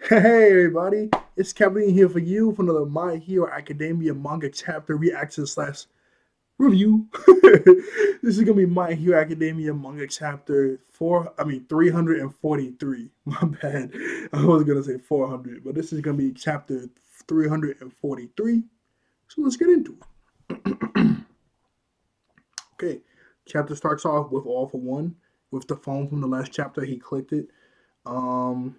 Hey everybody, it's Kevin here for you for another My Hero Academia manga chapter reaction slash review. This is gonna be My Hero Academia manga chapter 343. My bad. I was gonna say 400, but this is gonna be chapter 343. So let's get into it. Okay, chapter starts off with All for One with the phone from the last chapter. He clicked it. Um,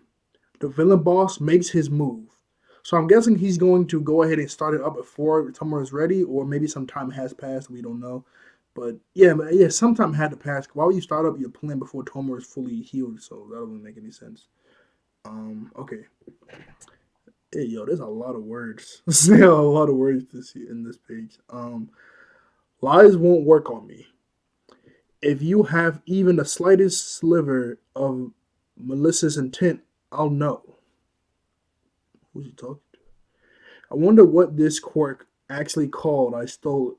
the villain boss makes his move. So I'm guessing he's going to go ahead and start it up before Tomoe is ready, or maybe some time has passed. We don't know. But yeah, some time had to pass. Why would you start up your plan before Tomoe is fully healed? So that doesn't make any sense. Okay. Hey, yo, there's a lot of words. There's a lot of words to see in this page. Lies won't work on me. If you have even the slightest sliver of malicious intent, I'll know. Who's he talking to? I wonder what this quirk actually called. I stole it.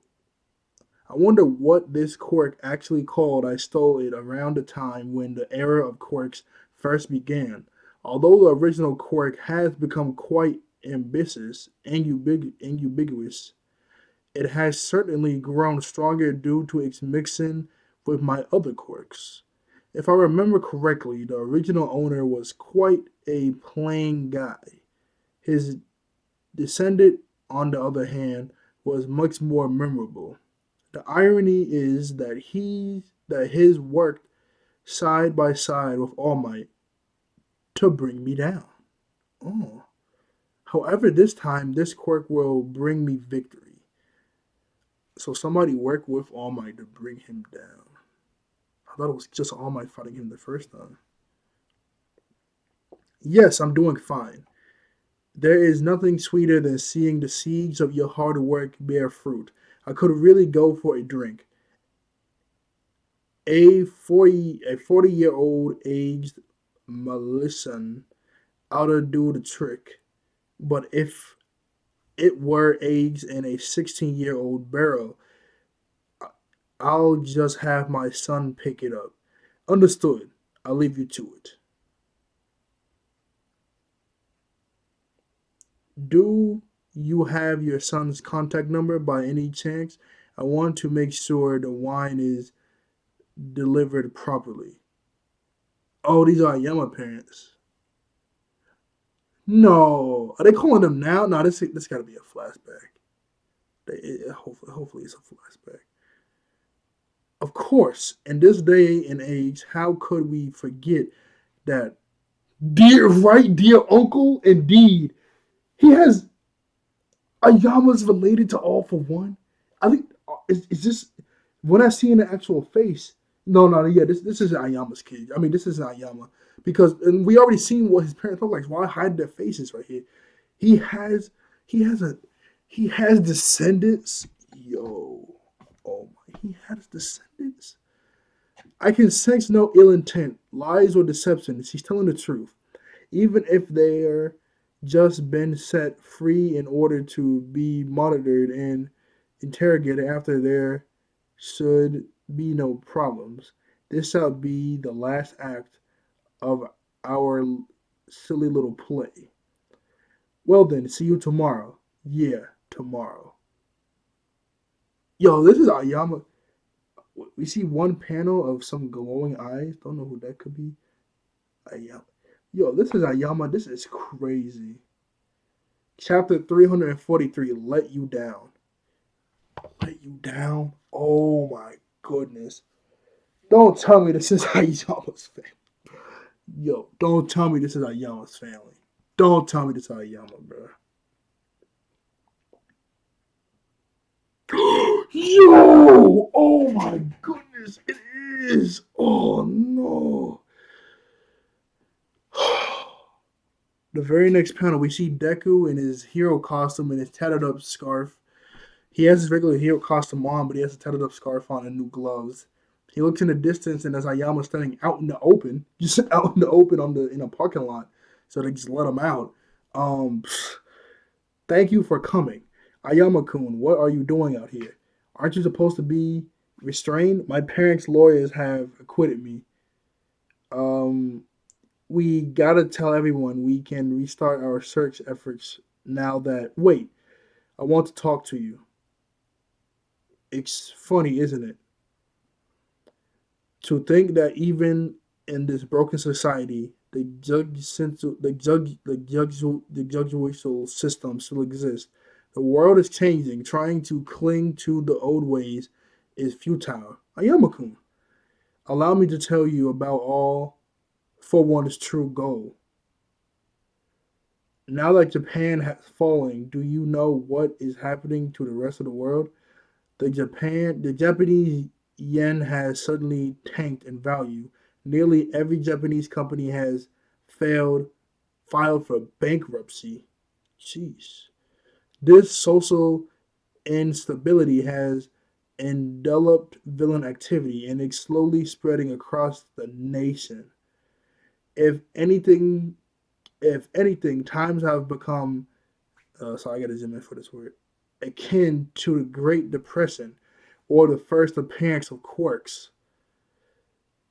I wonder what this quirk actually called. I stole it around the time when the era of quirks first began. Although the original quirk has become quite ambitious and ambiguous, it has certainly grown stronger due to its mixing with my other quirks. If I remember correctly, the original owner was quite a plain guy. His descendant, on the other hand, was much more memorable. The irony is that his worked side by side with All Might to bring me down. Oh. However, this time this quirk will bring me victory. So somebody worked with All Might to bring him down. I thought it was just All Might fighting him the first time. Yes, I'm doing fine. There is nothing sweeter than seeing the seeds of your hard work bear fruit. I could really go for a drink. A 40-year-old aged Melissan ought to do the trick. But if it were aged in a 16-year-old barrel, I'll just have my son pick it up. Understood. I'll leave you to it. Do you have your son's contact number by any chance? I want to make sure the wine is delivered properly. Oh, these are Yama parents. No, are they calling them now? No, this got to be a flashback. Hopefully it's a flashback. Of course, in this day and age, how could we forget that dear uncle? Indeed, he has Ayama's related to All for One. I think is this when I see in the actual face. No, no, yeah, this is Ayama's kid. I mean, this is Ayama because and we already seen what his parents look like. So why hide their faces right here? He has he has a he has descendants. Yo, oh my, he has descendants. I can sense no ill intent, lies or deception. She's telling the truth, even if they're just been set free in order to be monitored and interrogated after there should be no problems. This shall be the last act of our silly little play. Well then, see you tomorrow. Yeah, tomorrow. Yo, this is Ayama. We see one panel of some glowing eyes. Don't know who that could be. Ayama. Yo, this is Ayama. This is crazy. Chapter 343, Let You Down. Let You Down? Oh my goodness. Don't tell me this is Ayama's family. Yo, don't tell me this is Ayama's family. Don't tell me this is Ayama, bro. Yo! Oh my goodness, it is! Oh no. The very next panel, we see Deku in his hero costume and his tattered up scarf. He has his regular hero costume on, but he has a tattered up scarf on and new gloves. He looks in the distance and there's Ayama standing out in the open, just out in the open on the in a parking lot. So they just let him out. Um, Thank you for coming, Ayama-kun. What are you doing out here? Aren't you supposed to be restrained? My parents' lawyers have acquitted me. Um, We gotta tell everyone we can restart our search efforts now that. Wait, I want to talk to you. It's funny, isn't it? To think that even in this broken society, the judicial system still exists. The world is changing. Trying to cling to the old ways is futile. Ayamakun, allow me to tell you about all for one's true goal. Now that Japan has fallen, do you know what is happening to the rest of the world? The Japanese yen has suddenly tanked in value. Nearly every Japanese company has failed, filed for bankruptcy. Jeez. This social instability has enveloped villain activity and is slowly spreading across the nation. If anything, if anything, times have become I got to zoom in for this word, akin to the Great Depression or the first appearance of quarks,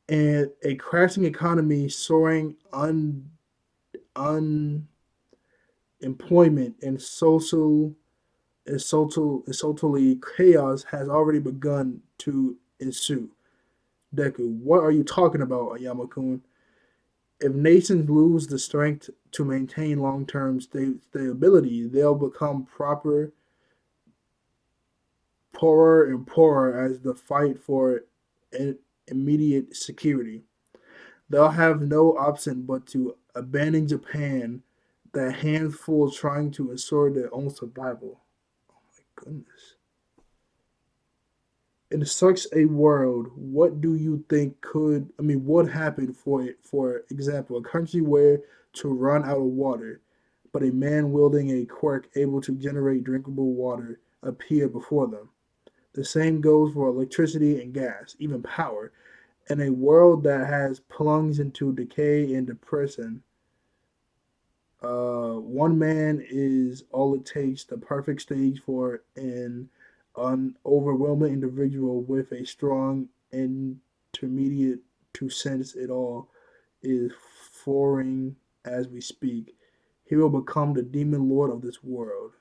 and a crashing economy, soaring unemployment, and socially chaos has already begun to ensue. Deku, what are you talking about, Ayamakun? If nations lose the strength to maintain long-term stability, they'll become poorer and poorer as the fight for immediate security. They'll have no option but to abandon Japan, the handful trying to ensure their own survival. My goodness. In such a world, what do you think what happened for example, a country where to run out of water, but a man wielding a quirk able to generate drinkable water appear before them? The same goes for electricity and gas, even power. In a world that has plunged into decay and depression, one man is all it takes, the perfect stage for an overwhelming individual with a strong intermediate to sense it all is foreign as we speak. He will become the demon lord of this world.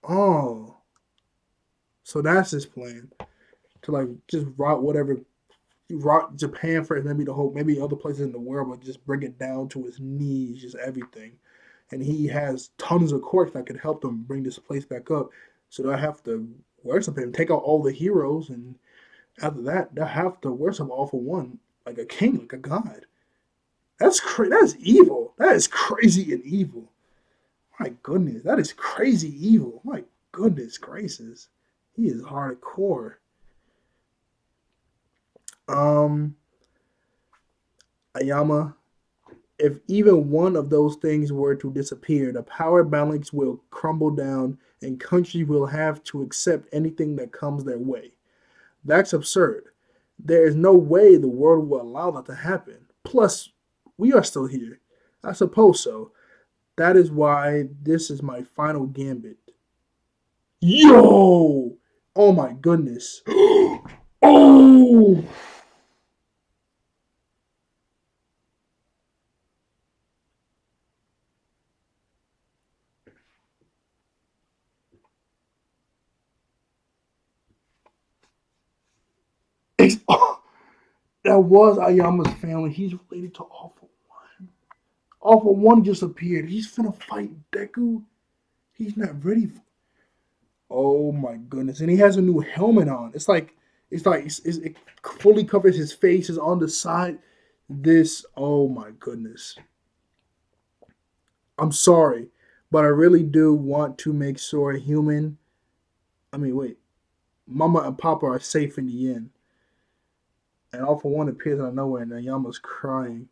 Oh, so that's his plan to like just route whatever rock Japan first, maybe the whole, maybe other places in the world, but just bring it down to his knees, just everything. And he has tons of quirks that could help them bring this place back up. So they'll have to worship him, take out all the heroes, and after that, they'll have to worship all for one, like a king, like a god. That's evil. That is crazy and evil. My goodness, that is crazy evil. My goodness gracious, he is hardcore. Um, Ayama, if even one of those things were to disappear, the power balance will crumble down and countries will have to accept anything that comes their way. That's absurd. There is no way the world will allow that to happen. Plus, we are still here. I suppose so. That is why this is my final gambit. Yo! Oh my goodness. Oh! It's, oh, that was Ayama's family. He's related to Awful. Awful One just appeared. He's finna fight Deku. He's not ready. Oh my goodness! And he has a new helmet on. It fully covers his face. Is on the side. This. Oh my goodness! I'm sorry, but I really do want to make sure human. I mean, wait. Mama and Papa are safe in the end. And All for One appears out of nowhere, and Ayama's crying.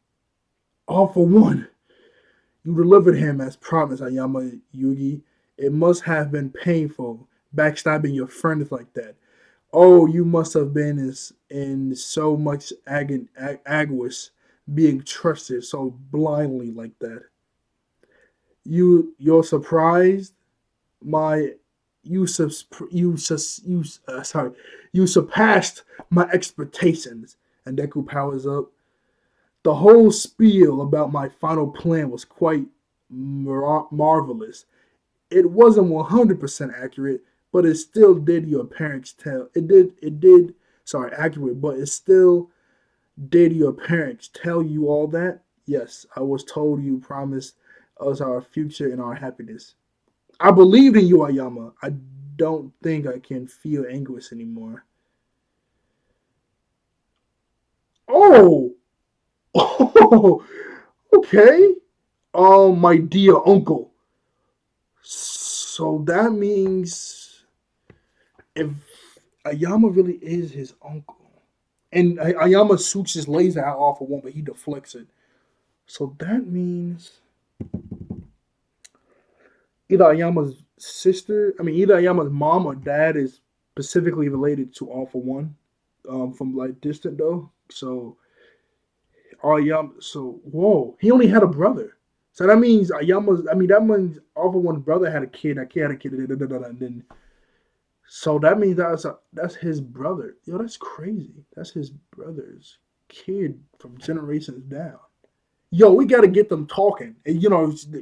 All for One. You delivered him as promised, Ayama Yugi. It must have been painful backstabbing your friends like that. Oh, you must have been in so much anguish being trusted so blindly like that. You're surprised. My you sus you sus you sorry you surpassed my expectations. and Deku powers up. The whole spiel about my final plan was quite marvelous. It wasn't 100% accurate, but it still did your parents tell. It did sorry, accurate, but it still did your parents tell you all that? Yes, I was told you promised us our future and our happiness. I believed in you, Ayama. I don't think I can feel anguish anymore. Oh, oh, okay. My dear uncle. So that means if Ayama really is his uncle, and Ayama shoots his laser out off of one, but he deflects it. So that means either Ayama's sister, I mean, either Ayama's mom or dad is specifically related to All for One, from like distant though. So Ayama, so whoa, he only had a brother. So that means Ayama's. I mean, that means All for One's brother had a kid. That kid had a kid, and then so that means that's his brother. Yo, that's crazy. That's his brother's kid from generations down. Yo, we got to get them talking. And,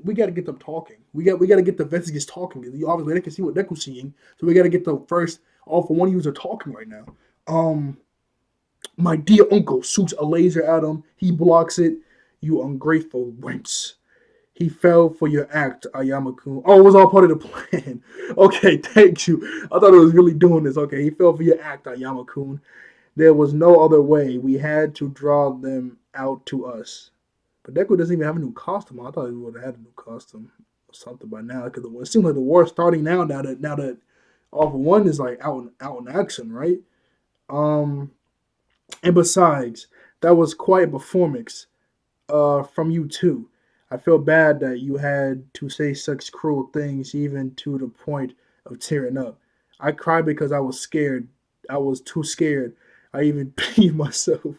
we got to get them talking. We got to get the investigators talking. Obviously, they can see what Deku's seeing, so we got to get the first All for One user talking right now. Um, my dear uncle shoots a laser at him. He blocks it. You ungrateful wench. He fell for your act, Ayama-kun. Oh, it was all part of the plan. Okay, thank you. I thought it was really doing this. Okay, he fell for your act, Ayama-kun. There was no other way. We had to draw them out to us. But Deku doesn't even have a new costume. I thought he would have had a new costume or something by now. Because it seems like the war's starting now. Now that All for One is like out in action, right? Um, and besides, that was quite a performance. From you too. I feel bad that you had to say such cruel things, even to the point of tearing up. I cried because I was scared. I was too scared. I even peed myself.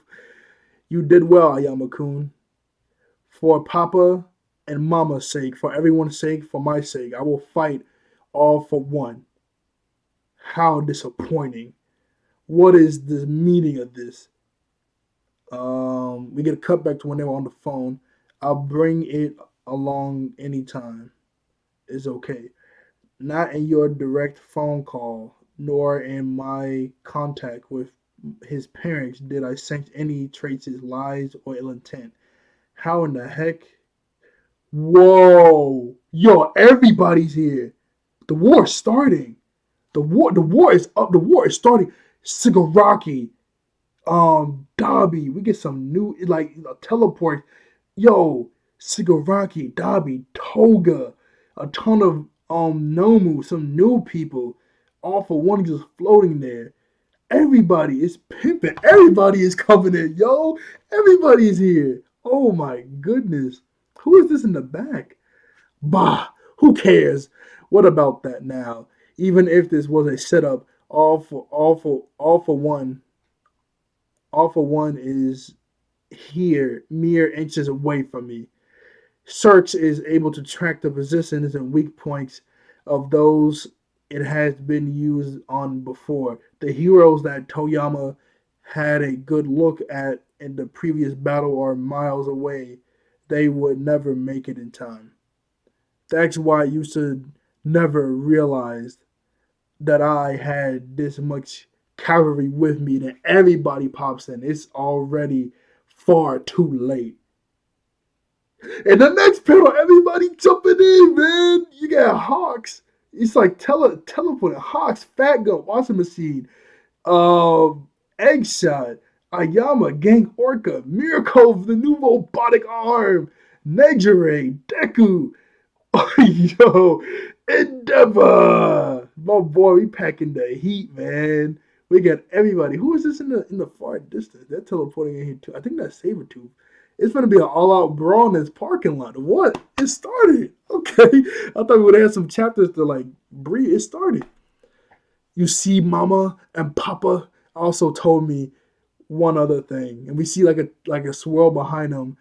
You did well, Ayama-kun. For Papa and Mama's sake, for everyone's sake, for my sake, I will fight all for one. How disappointing. What is the meaning of this? We get a cut back to when they were on the phone. I'll bring it along anytime. It's okay. Not in your direct phone call, nor in my contact with his parents did I sense any traces, lies, or ill intent. How in the heck? Whoa! Yo, everybody's here. The war's starting. The war is up. The war is starting. Sigaraki, Dobby. We get some new like teleport. Yo, Sigaraki, Dobby, Toga, a ton of Nomu, some new people. All for one just floating there. Everybody is pimping. Everybody is coming in, yo. Everybody is here. Oh my goodness. Who is this in the back? Bah, who cares? What about that now? Even if this was a setup, all for one is here, mere inches away from me. Search is able to track the positions and weak points of those it has been used on before. The heroes that Toyama had a good look at in the previous battle are miles away. They would never make it in time. That's why I used to never realize that I had this much cavalry with me. That everybody pops in. It's already far too late. And the next panel, everybody jumping in, man. You got Hawks. It's like teleporting. Hawks, Fat Gun, Washing Machine, Eggshot, Ayama, Gang Orca, Miracle, the new robotic arm, Nejire, Deku, yo, Endeavor. My boy, we packing the heat, man. We got everybody. Who is this in the far distance? They're teleporting in here too. I think that's Sabretooth. It's gonna be an all-out brawl in this parking lot. What? It started. Okay. I thought we would have some chapters to like breathe. It started. You see, Mama and Papa also told me one other thing, and we see like a swirl behind them.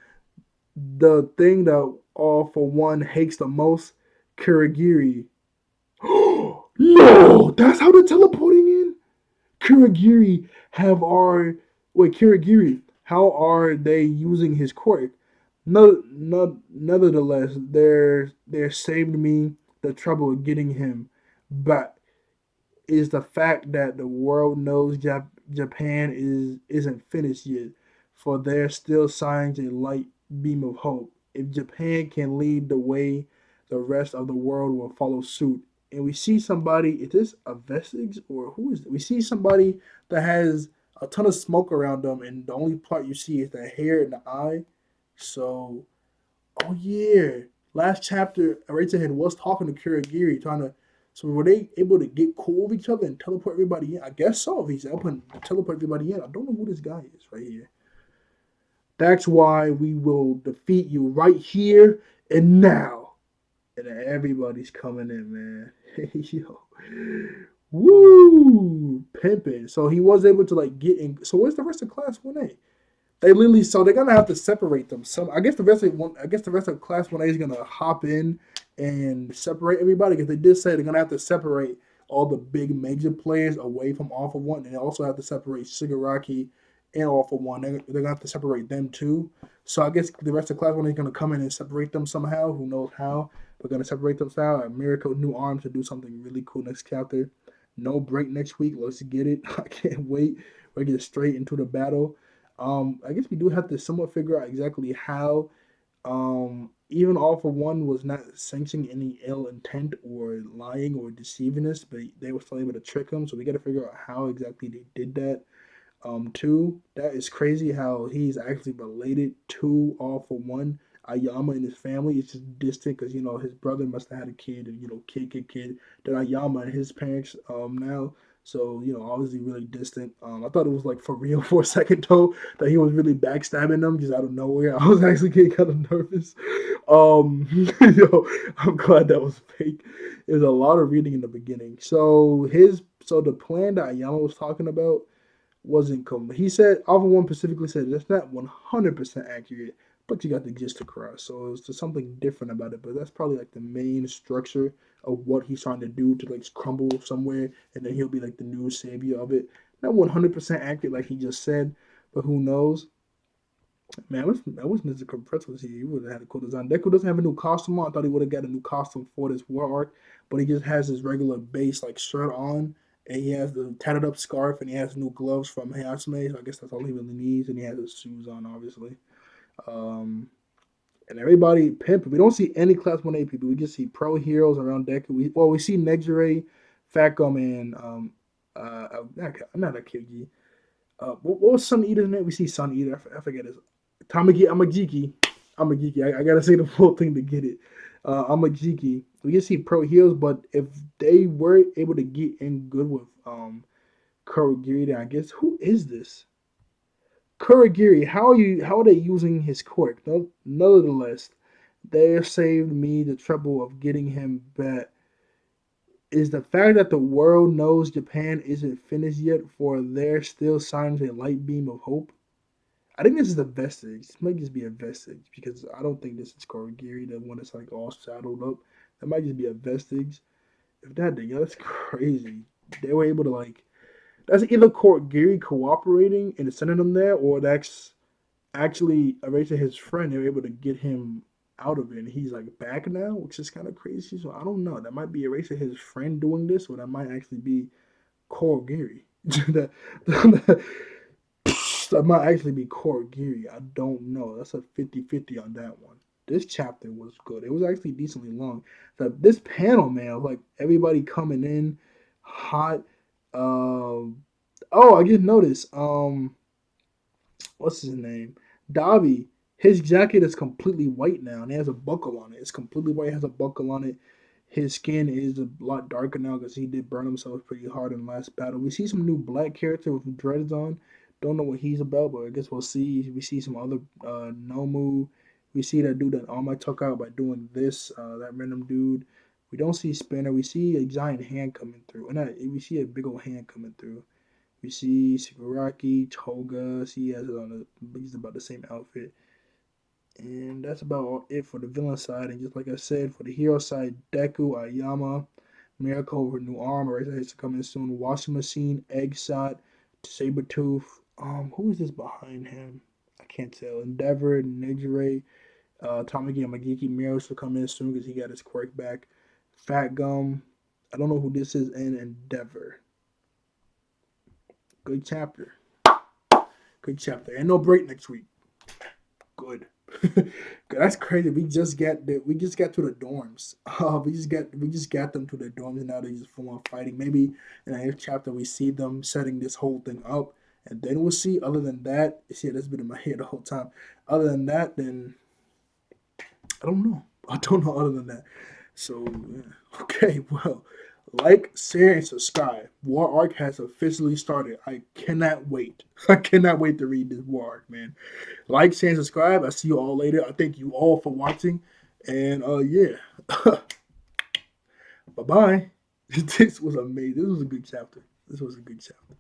The thing that All for One hates the most, Kuragiri. No, that's how they're teleporting in. Kuragiri have our Wait, Kirigiri, how are they using his quirk? No, no, nevertheless, they're saved me the trouble of getting him back is the fact that the world knows Japan isn't finished yet, for there still shines a light beam of hope. If Japan can lead the way, the rest of the world will follow suit. And we see somebody. Is this a vestige or who is it? We see somebody that has a ton of smoke around them, and the only part you see is the hair and the eye. So oh yeah, last chapter, Eraserhead was talking to Kurogiri, trying to. So were they able to get cool with each other and teleport everybody in? I guess so. If he's able to teleport everybody in, I don't know who this guy is right here. That's why we will defeat you right here and now. And everybody's coming in, man. Yo, woo, pimping. So he was able to like get in. So where's the rest of Class 1A? They literally so they're gonna have to separate them. Some I guess the rest of one I guess the rest of class 1A is gonna hop in and separate everybody because they did say they're gonna have to separate all the big major players away from Alpha One, and they also have to separate Shigaraki and Alpha One. They're gonna have to separate them too. So I guess the rest of class 1A is gonna come in and separate them somehow. Who knows how? We're gonna separate them somehow. Miracle New Arms to do something really cool next chapter. No break next week. Let's get it. I can't wait. We're gonna get straight into the battle. I guess we do have to somewhat figure out exactly how. Even All for One was not sanctioning any ill intent or lying or deceiving us, but they were still able to trick him. So we got to figure out how exactly they did that. Two, that is crazy how he's actually related to All for One. Ayama and his family is just distant because his brother must have had a kid and kid. Then Ayama and his parents now, so obviously really distant. I thought it was like for real for a second though that he was really backstabbing them just out of nowhere. I was actually getting kind of nervous. I'm glad that was fake. There's a lot of reading in the beginning. So the plan that Ayama was talking about wasn't complete. He said Alpha One specifically said that's not 100% accurate, but you got the gist across. So it's just something different about it. But that's probably like the main structure of what he's trying to do to like crumble somewhere, and then he'll be like the new savior of it. Not 100% accurate like he just said, but who knows? Man, I wish Mr. Compress was here. He would have had a cool design. Deku doesn't have a new costume on. I thought he would have got a new costume for this war arc, but he just has his regular base like shirt on, and he has the tatted up scarf, and he has new gloves from Hayasme. So I guess that's all he really needs, and he has his shoes on, obviously. Um, and everybody pimp. We don't see any Class 1A people. We just see pro heroes around Deku. We see Nejire, Facom, and not Akagi. What was Sun Eater's name? We see Sun Eater. I forget his. Tamagi Amajiki. Amajiki. I gotta say the full thing to get it. Amajiki. We can see pro heels, but if they were able to get in good with Kurogiri, then I guess who is this? Kurogiri. How are they using his quirk? No, nonetheless, they saved me the trouble of getting him back. Is the fact that the world knows Japan isn't finished yet, for there still shines a light beam of hope. I think this is a vestige. This might just be a vestige because I don't think this is Korogiri, the one that's like all shadowed up. That might just be a vestige. If that thing, that's crazy. They were able to like that's either Korogiri cooperating and sending them there, or that's actually erasing his friend. They were able to get him out of it, and he's like back now, which is kind of crazy. So I don't know. That might be erasing his friend doing this, or that might actually be Korogiri. that, that might actually be Core Geary. I don't know. That's a 50-50 on that one. This chapter was good. It was actually decently long. This panel, man, like everybody coming in hot. Oh, I just noticed. What's his name? Dobby. His jacket is completely white now, and he has a buckle on it. It's completely white. Has a buckle on it. His skin is a lot darker now because he did burn himself pretty hard in the last battle. We see some new black character with dreads on. Don't know what he's about, but I guess we'll see. We see some other Nomu. We see that dude that All Might took out by doing this. That random dude. We don't see Spinner. We see a giant hand coming through, and we see a big old hand coming through. We see Shigaraki, Toga. He has it on he's about the same outfit. And that's about it for the villain side. And just like I said, for the hero side, Deku, Ayama, Miracle with new arm, Razor Hits coming soon, Washing Machine, Egg Shot, Sabretooth, Who is this behind him? I can't tell. Endeavor, Nijire, Tamaki Yamagiki Miros will come in soon because he got his quirk back. Fat Gum. I don't know who this is in Endeavor. Good chapter. Good chapter. And no break next week. Good. That's crazy. We just got to the dorms. We just got them to the dorms and now they just full on fighting. Maybe in the next chapter we see them setting this whole thing up and then we'll see. Other than that, see that's been in my head the whole time. Other than that, then I don't know. I don't know other than that. So yeah. Okay, well, like, share, and subscribe. War Arc has officially started. I cannot wait. I cannot wait to read this War Arc, man. Like, share, and subscribe. I see you all later. I thank you all for watching. And yeah. Bye bye. This was amazing. This was a good chapter. This was a good chapter.